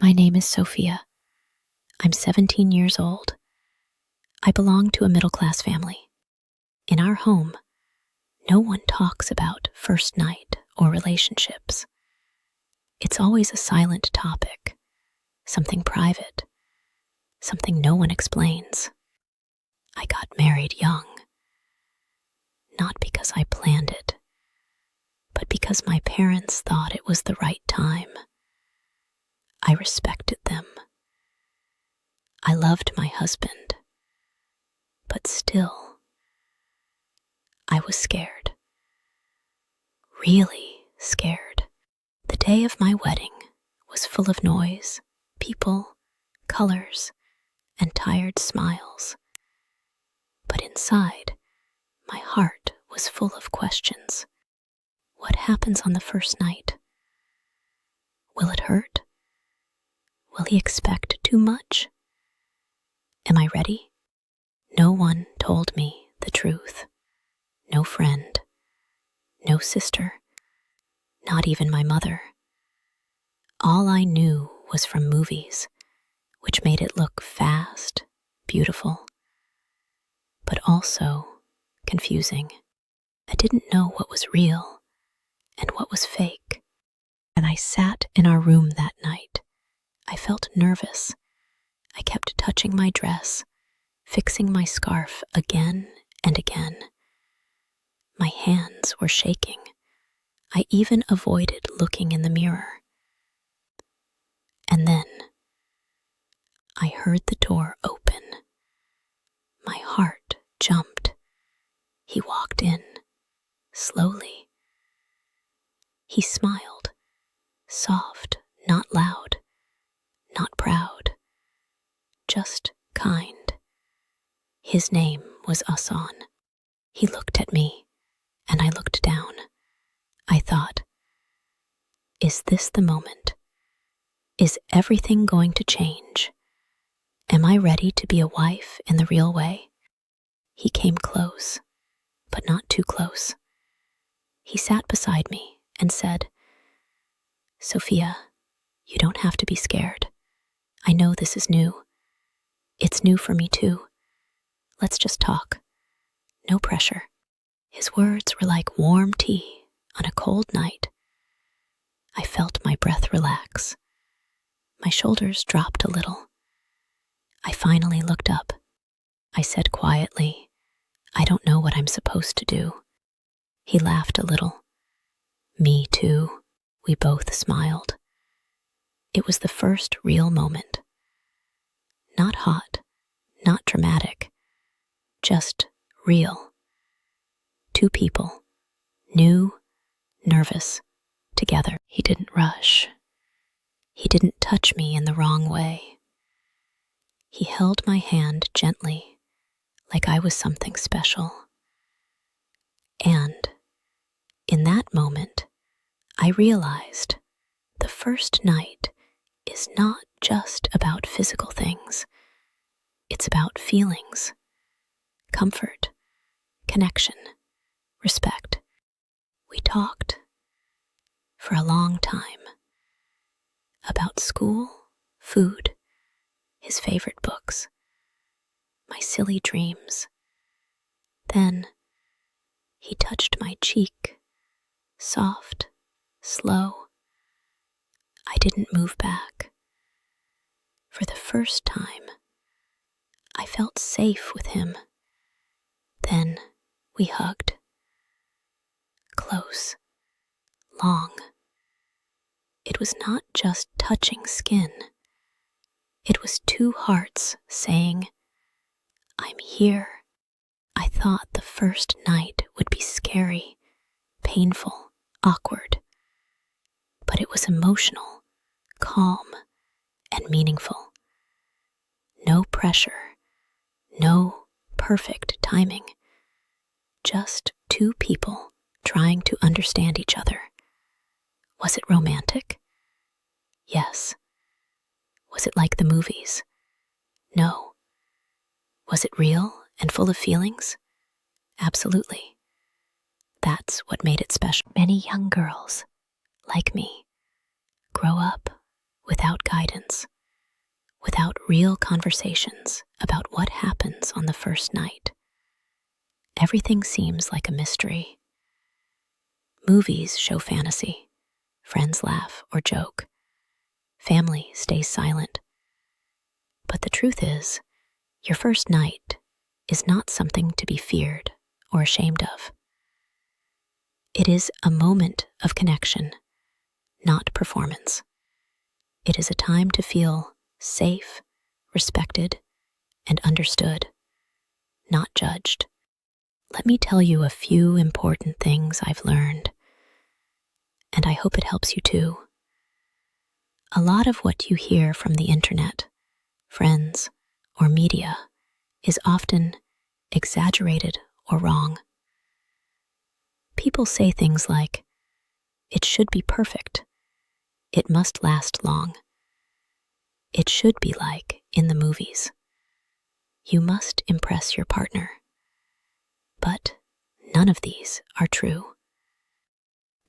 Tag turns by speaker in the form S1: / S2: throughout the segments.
S1: My name is Sophia. I'm 17 years old. I belong to a middle-class family. In our home, no one talks about first night or relationships. It's always a silent topic, something private, something no one explains. I got married young, not because I planned it, but because my parents thought it was the right time. I respected them. I loved my husband, but still, I was scared. Really scared. The day of my wedding was full of noise, people, colors, and tired smiles. But inside, my heart was full of questions. What happens on the first night? Will it hurt? Will he expect too much? Am I ready? No one told me the truth. No friend, no sister, not even my mother. All I knew was from movies, which made it look fast, beautiful, but also confusing. I didn't know what was real and what was fake. And I sat in our room that night. I felt nervous. I kept touching my dress, fixing my scarf again and again. My hands were shaking. I even avoided looking in the mirror. And then I heard the door open. My heart jumped. He walked in, slowly. He smiled, soft, not loud, not proud, just kind. His name was Asan. He looked at me, and I looked down. I thought, is this the moment? Is everything going to change? Am I ready to be a wife in the real way? He came close, but not too close. He sat beside me and said, Sophia, you don't have to be scared. I know this is new. It's new for me too. Let's just talk. No pressure. His words were like warm tea on a cold night. I felt my breath relax. My shoulders dropped a little. I finally looked up. I said quietly, I don't know what I'm supposed to do. He laughed a little. Me too. We both smiled. It was the first real moment. Not hot, not dramatic, just real. Two people, new, nervous, together. He didn't rush. He didn't touch me in the wrong way. He held my hand gently, like I was something special. And in that moment, I realized the first night is not just about physical things. It's about feelings, comfort, connection, respect. We talked for a long time about school, food, his favorite books, my silly dreams. Then he touched my cheek, soft, slow. I didn't move back. For the first time, I felt safe with him. Then we hugged. Close, long. It was not just touching skin. It was two hearts saying, I'm here. I thought the first night would be scary, painful, awkward. But it was emotional, calm, and meaningful. No pressure, no perfect timing. Just two people trying to understand each other. Was it romantic? Yes. Was it like the movies? No. Was it real and full of feelings? Absolutely. That's what made it special. Many young girls, like me, grow up without guidance, without real conversations about what happens on the first night. Everything seems like a mystery. Movies show fantasy. Friends laugh or joke. Family stays silent. But the truth is, your first night is not something to be feared or ashamed of. It is a moment of connection, not performance. It is a time to feel safe, respected, and understood, not judged. Let me tell you a few important things I've learned, and I hope it helps you too. A lot of what you hear from the internet, friends, or media is often exaggerated or wrong. People say things like, "It should be perfect. It must last long. It should be like in the movies. You must impress your partner." But none of these are true.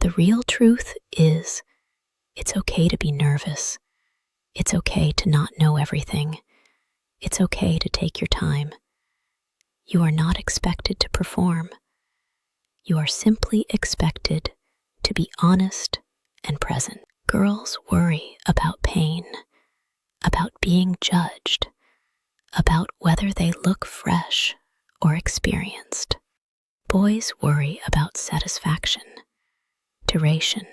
S1: The real truth is, it's okay to be nervous. It's okay to not know everything. It's okay to take your time. You are not expected to perform. You are simply expected to be honest and present. Girls worry about pain, about being judged, about whether they look fresh or experienced. Boys worry about satisfaction, duration,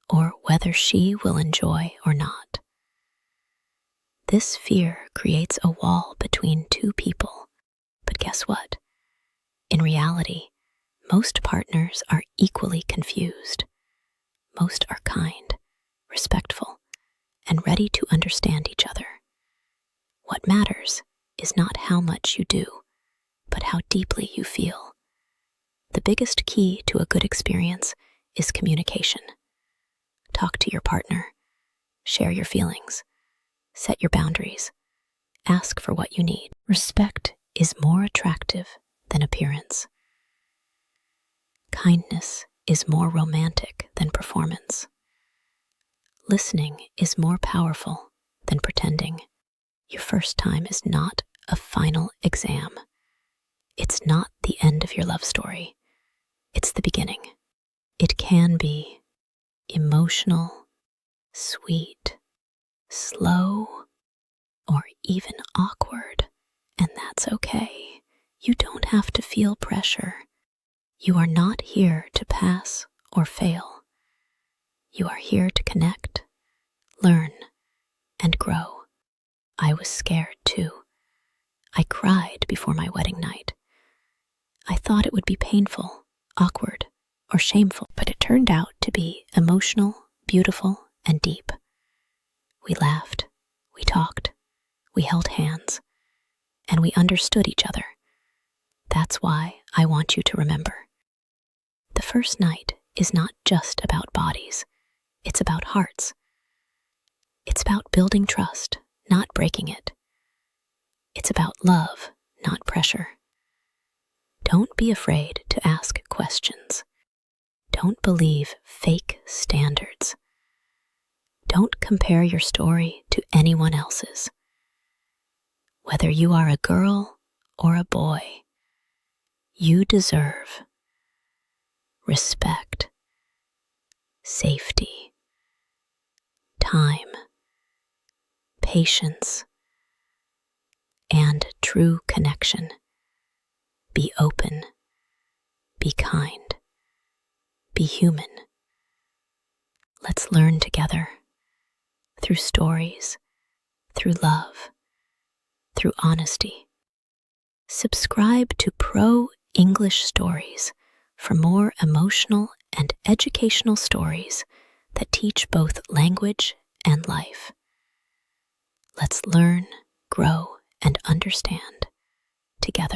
S1: or whether she will enjoy or not. This fear creates a wall between two people. But guess what? In reality, most partners are equally confused. Most are kind, respectful, and ready to understand each other. What matters is not how much you do, but how deeply you feel. The biggest key to a good experience is communication. Talk to your partner, share your feelings, set your boundaries, ask for what you need. Respect is more attractive than appearance. Kindness is more romantic than performance. Listening is more powerful than pretending. Your first time is not a final exam. It's not the end of your love story. It's the beginning. It can be emotional, sweet, slow, or even awkward, and that's okay. You don't have to feel pressure. You are not here to pass or fail. You are here to connect, learn, and grow. I was scared too. I cried before my wedding night. I thought it would be painful, awkward, or shameful, but it turned out to be emotional, beautiful, and deep. We laughed, we talked, we held hands, and we understood each other. That's why I want you to remember. The first night is not just about bodies. It's about hearts. It's about building trust, not breaking it. It's about love, not pressure. Don't be afraid to ask questions. Don't believe fake standards. Don't compare your story to anyone else's. Whether you are a girl or a boy, you deserve respect, safety, time, patience, and true connection. Be open, be kind, be human. Let's learn together through stories, through love, through honesty. Subscribe to Pro English Stories for more emotional and educational stories that teach both language and life. Let's learn, grow, and understand together.